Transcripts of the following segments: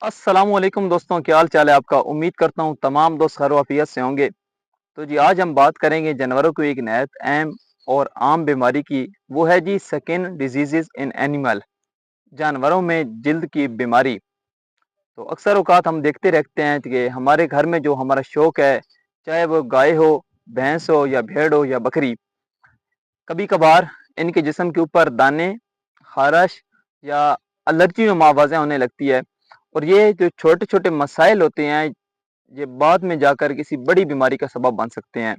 अस्सलाम वालेकुम दोस्तों, क्या हाल चाल है आपका। उम्मीद करता हूँ तमाम दोस्त खैर वाफियत से होंगे। तो जी आज हम बात करेंगे जानवरों की एक नहायत अहम और आम बीमारी की। वो है जी स्किन डिजीजेस इन एनिमल, जानवरों में जिल्द की बीमारी। तो अक्सर औकात हम देखते रहते हैं कि हमारे घर में जो हमारा शौक है, चाहे वो गाय हो, भैंस हो या भेड़ हो या बकरी, कभी कभार इनके जिस्म के ऊपर दाने, खारश या एलर्जी में आवाज़ें होने लगती है। और ये जो छोटे छोटे मसाइल होते हैं, ये बाद में जाकर किसी बड़ी बीमारी का सबब बन सकते हैं।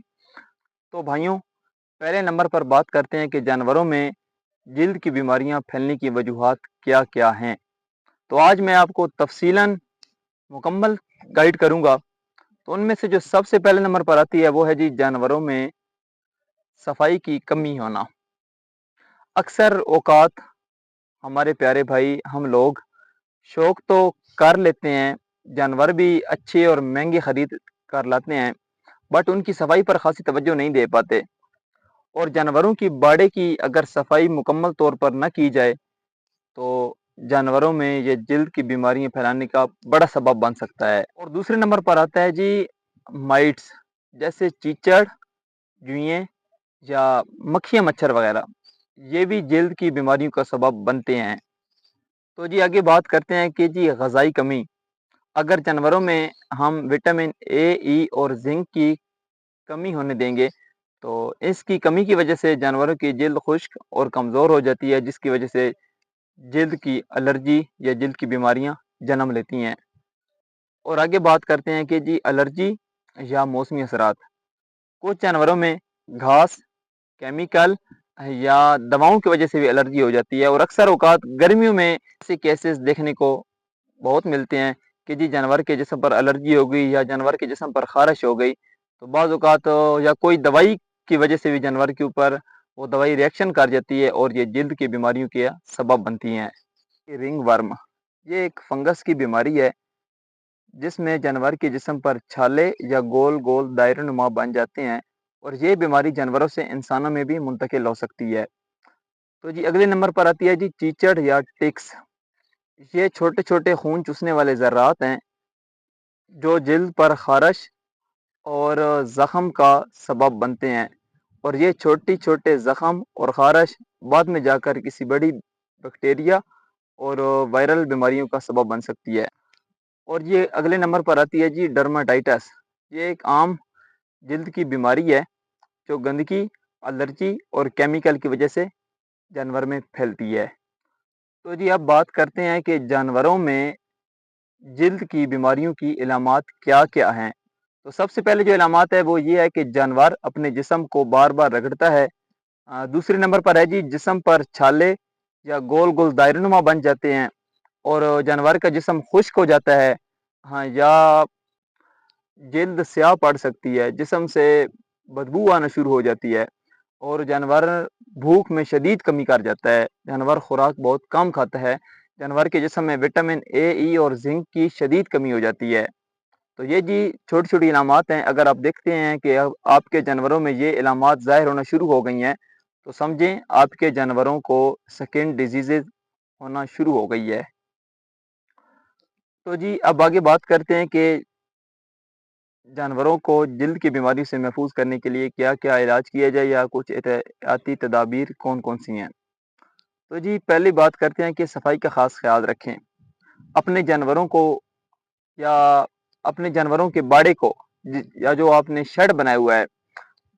तो भाइयों, पहले नंबर पर बात करते हैं कि जानवरों में जिल्द की बीमारियां फैलने की वजूहात क्या क्या हैं। तो आज मैं आपको तफसीलन मुकम्मल गाइड करूंगा। तो उनमें से जो सबसे पहले नंबर पर आती है वो है जी जानवरों में सफाई की कमी होना। अक्सर औकात हमारे प्यारे भाई, हम लोग शौक तो कर लेते हैं, जानवर भी अच्छे और महंगे खरीद कर लाते हैं, बट उनकी सफाई पर खासी तवज्जो नहीं दे पाते। और जानवरों की बाड़े की अगर सफाई मुकम्मल तौर पर न की जाए तो जानवरों में ये जिल्द की बीमारियां फैलाने का बड़ा सबब बन सकता है। और दूसरे नंबर पर आता है जी माइट्स, जैसे चीचड़, जुएं या मक्खियां, मच्छर वगैरह। ये भी जिल्द की बीमारियों का सबब बनते हैं। तो जी आगे बात करते हैं कि जी गजाई कमी। अगर जानवरों में हम विटामिन ए, ई और जिंक की कमी होने देंगे तो इसकी कमी की वजह से जानवरों की जिल्द खुश्क और कमज़ोर हो जाती है, जिसकी वजह से जिल्द की एलर्जी या जिल्द की बीमारियां जन्म लेती हैं। और आगे बात करते हैं कि जी एलर्जी या मौसमी असरात। कुछ जानवरों में घास, केमिकल या दवाओं की वजह से भी एलर्जी हो जाती है। और अक्सर औकात गर्मियों में ऐसे केसेस देखने को बहुत मिलते हैं कि जी जानवर के जिस्म पर एलर्जी हो गई या जानवर के जिस्म पर खारिश हो गई। तो बाज़ औक़ात या कोई दवाई की वजह से भी जानवर के ऊपर वो दवाई रिएक्शन कर जाती है और ये जिल्द की बीमारियों के सबब बनती हैं। रिंग वर्म, ये एक फंगस की बीमारी है जिसमें जानवर के जिस्म पर छाले या गोल गोल दायरे नुमा बन जाते हैं। और ये बीमारी जानवरों से इंसानों में भी मुंतकिल हो सकती है। तो जी अगले नंबर पर आती है जी चीचड़ या टिक्स। ये छोटे छोटे खून चूसने वाले ज़र्रात हैं जो जिल्द पर खारश और ज़ख्म का सबब बनते हैं। और ये छोटी छोटे ज़ख्म और खारश बाद में जाकर किसी बड़ी बैक्टीरिया और वायरल बीमारियों का सबब बन सकती है। और ये अगले नंबर पर आती है जी डर्माटाइटस। ये एक आम जिल्द की बीमारी है जो गंदगी, एलर्जी और केमिकल की वजह से जानवर में फैलती है। तो जी अब बात करते हैं कि जानवरों में जिल्द की बीमारियों की इलामात क्या क्या हैं। तो सबसे पहले जो इलामात है वो ये है कि जानवर अपने जिस्म को बार बार रगड़ता है। दूसरे नंबर पर है जी जिस्म पर छाले या गोल गोल दायरनुमा बन जाते हैं और जानवर का जिस्म खुश्क हो जाता है। हाँ, या जिल्द स्याह पड़ सकती है, जिस्म से बदबू आना शुरू हो जाती है और जानवर भूख में शदीद कमी कर जाता है। जानवर खुराक बहुत कम खाता है। जानवर के जिस्म में विटामिन ए, ई और जिंक की शदीद कमी हो जाती है। तो ये जी छोटी छोटी इलामात हैं। अगर आप देखते हैं कि अब आपके जानवरों में ये इलामात ज़ाहिर होना शुरू हो गई हैं तो समझें आपके जानवरों को स्किन डिजीज़ेज़ होना शुरू हो गई है। तो जी अब आगे बात करते हैं कि जानवरों को जिल्द की बीमारी से महफूज करने के लिए क्या क्या इलाज किया जाए या कुछ एहतियाती तदाबीर कौन कौन सी हैं। तो जी पहली बात करते हैं कि सफाई का ख़ास ख्याल रखें। अपने जानवरों को या अपने जानवरों के बाड़े को या जो आपने शेड बनाया हुआ है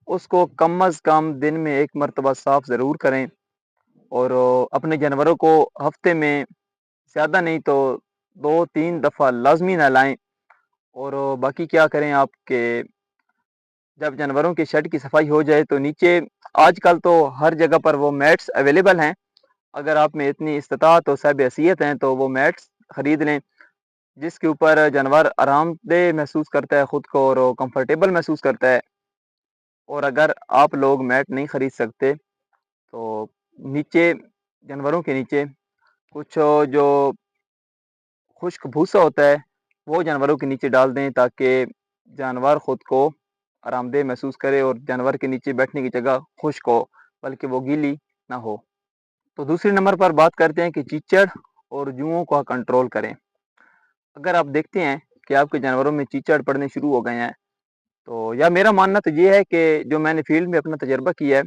उसको कम अज़ कम दिन में एक मरतबा साफ ज़रूर करें। और अपने जानवरों को हफ्ते में ज़्यादा नहीं तो 2-3 दफ़ा लाजमी नहलाएं। और बाकी क्या करें आपके, जब जानवरों के शेड की सफाई हो जाए तो नीचे आजकल तो हर जगह पर वो मैट्स अवेलेबल हैं। अगर आप में इतनी इस्तात और साहिब हैसियत हैं तो वो मैट्स खरीद लें जिसके ऊपर जानवर आरामदेह महसूस करता है ख़ुद को और कंफर्टेबल महसूस करता है। और अगर आप लोग मैट नहीं खरीद सकते तो नीचे, जानवरों के नीचे कुछ जो खुश्क भूसा होता है वो जानवरों के नीचे डाल दें ताकि जानवर खुद को आरामदेह महसूस करे और जानवर के नीचे बैठने की जगह खुश्क हो, बल्कि वो गीली ना हो। तो दूसरे नंबर पर बात करते हैं कि चीचड़ और जुओं का कंट्रोल करें। اگر آپ دیکھتے ہیں کہ آپ کے جانوروں میں چیچڑ پڑنے شروع ہو گئے ہیں، تو یا میرا ماننا تو یہ ہے کہ جو میں نے فیلڈ میں اپنا تجربہ کیا ہے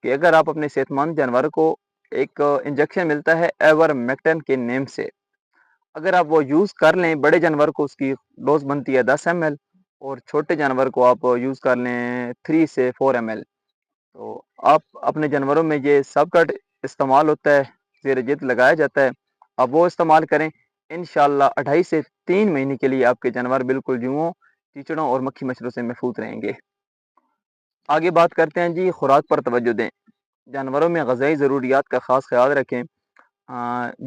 کہ اگر آپ اپنے صحت مند جانور کو ایک انجیکشن ملتا ہے ایور میکٹن کے نیم سے، اگر آپ وہ یوز کر لیں، بڑے جانور کو اس کی ڈوز بنتی ہے 10 ml، اور چھوٹے جانور کو آپ یوز کر لیں 3 سے 4 ml، تو آپ اپنے جانوروں میں یہ سب کا استعمال ہوتا ہے، زیر جلد لگایا جاتا ہے، آپ وہ استعمال کریں، انشاءاللہ 2.5 سے 3 مہینے کے لیے آپ کے جانور بالکل جوؤں، چیچڑوں اور مکھی مچھروں سے محفوظ رہیں گے۔ آگے بات کرتے ہیں جی، خوراک پر توجہ دیں، جانوروں میں غذائی ضروریات کا خاص خیال رکھیں،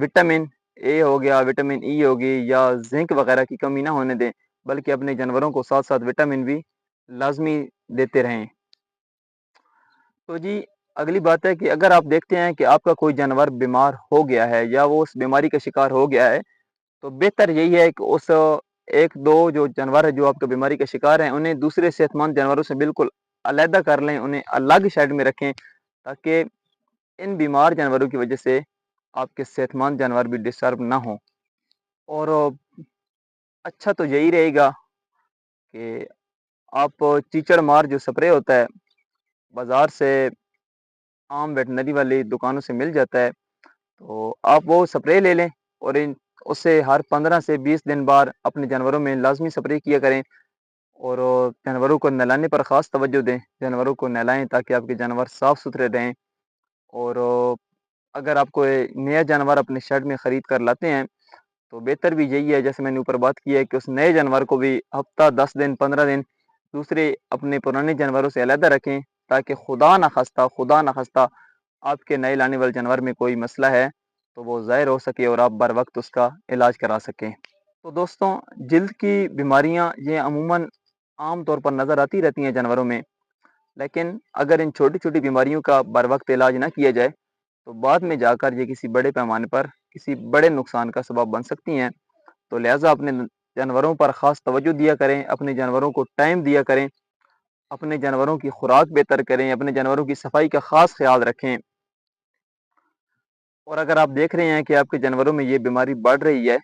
وٹامن اے ہو گیا، وٹامن ای ہوگی یا زنک وغیرہ کی کمی نہ ہونے دیں، بلکہ اپنے جانوروں کو ساتھ ساتھ وٹامن بھی لازمی دیتے رہیں۔ تو جی اگلی بات ہے کہ اگر آپ دیکھتے ہیں کہ آپ کا کوئی جانور بیمار ہو گیا ہے یا وہ اس بیماری کا شکار ہو گیا ہے، تو بہتر یہی ہے کہ اس ایک دو جو جانور ہے جو آپ کا بیماری کا شکار ہیں انہیں دوسرے صحت مند جانوروں سے بالکل علیحدہ کر لیں، انہیں الگ سائڈ میں رکھیں، تاکہ ان بیمار جانوروں کی وجہ سے آپ کے صحت مند جانور بھی ڈسٹرب نہ ہوں۔ اور اچھا تو یہی رہے گا کہ آپ چیچڑ مار جو سپرے ہوتا ہے بازار سے عام ویٹنری والی دکانوں سے مل جاتا ہے، تو آپ وہ سپرے لے لیں اور اس سے ہر 15 سے 20 دن بعد اپنے جانوروں میں لازمی سپرے کیا کریں، اور جانوروں کو نہلانے پر خاص توجہ دیں، جانوروں کو نہلائیں تاکہ آپ کے جانور صاف ستھرے رہیں۔ اور اگر آپ کو نیا جانور اپنے شیڈ میں خرید کر لاتے ہیں تو بہتر بھی یہی ہے، جیسے میں نے اوپر بات کی ہے، کہ اس نئے جانور کو بھی ہفتہ 10 دن 15 دن دوسرے اپنے پرانے جانوروں سے علیحدہ رکھیں، تاکہ خدا نخواستہ آپ کے نئے لانے والے جانور میں کوئی مسئلہ ہے تو وہ ظاہر ہو سکے اور آپ بر وقت اس کا علاج کرا سکیں۔ تو دوستوں، جلد کی بیماریاں یہ عموماً عام طور پر نظر آتی رہتی ہیں جانوروں میں، لیکن اگر ان چھوٹی چھوٹی بیماریوں کا بر وقت علاج نہ کیا جائے تو بعد میں جا کر یہ کسی بڑے پیمانے پر کسی بڑے نقصان کا سبب بن سکتی ہیں۔ تو لہٰذا اپنے جانوروں پر خاص توجہ دیا کریں، اپنے جانوروں کو ٹائم دیا کریں، اپنے جانوروں کی خوراک بہتر کریں، اپنے جانوروں کی صفائی کا خاص خیال رکھیں۔ اور اگر آپ دیکھ رہے ہیں کہ آپ کے جانوروں میں یہ بیماری بڑھ رہی ہے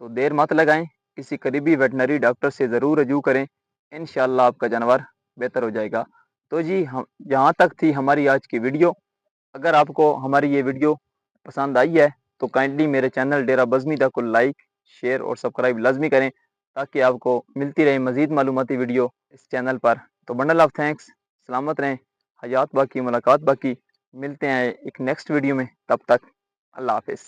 تو دیر مت لگائیں، کسی قریبی ویٹنری ڈاکٹر سے ضرور رجوع کریں، انشاءاللہ آپ کا جانور بہتر ہو جائے گا۔ تو جی یہاں تک تھی ہماری آج کی ویڈیو۔ اگر آپ کو ہماری یہ ویڈیو پسند آئی ہے تو کائنڈلی میرے چینل ڈیرہ بزمیدہ کو لائک، شیئر اور سبسکرائب لازمی کریں، تاکہ آپ کو ملتی رہے مزید معلوماتی ویڈیو اس چینل پر۔ تو بنڈل آف تھینکس، سلامت رہیں، حیات باقی ملاقات باقی، ملتے ہیں ایک نیکسٹ ویڈیو میں، تب تک اللہ حافظ۔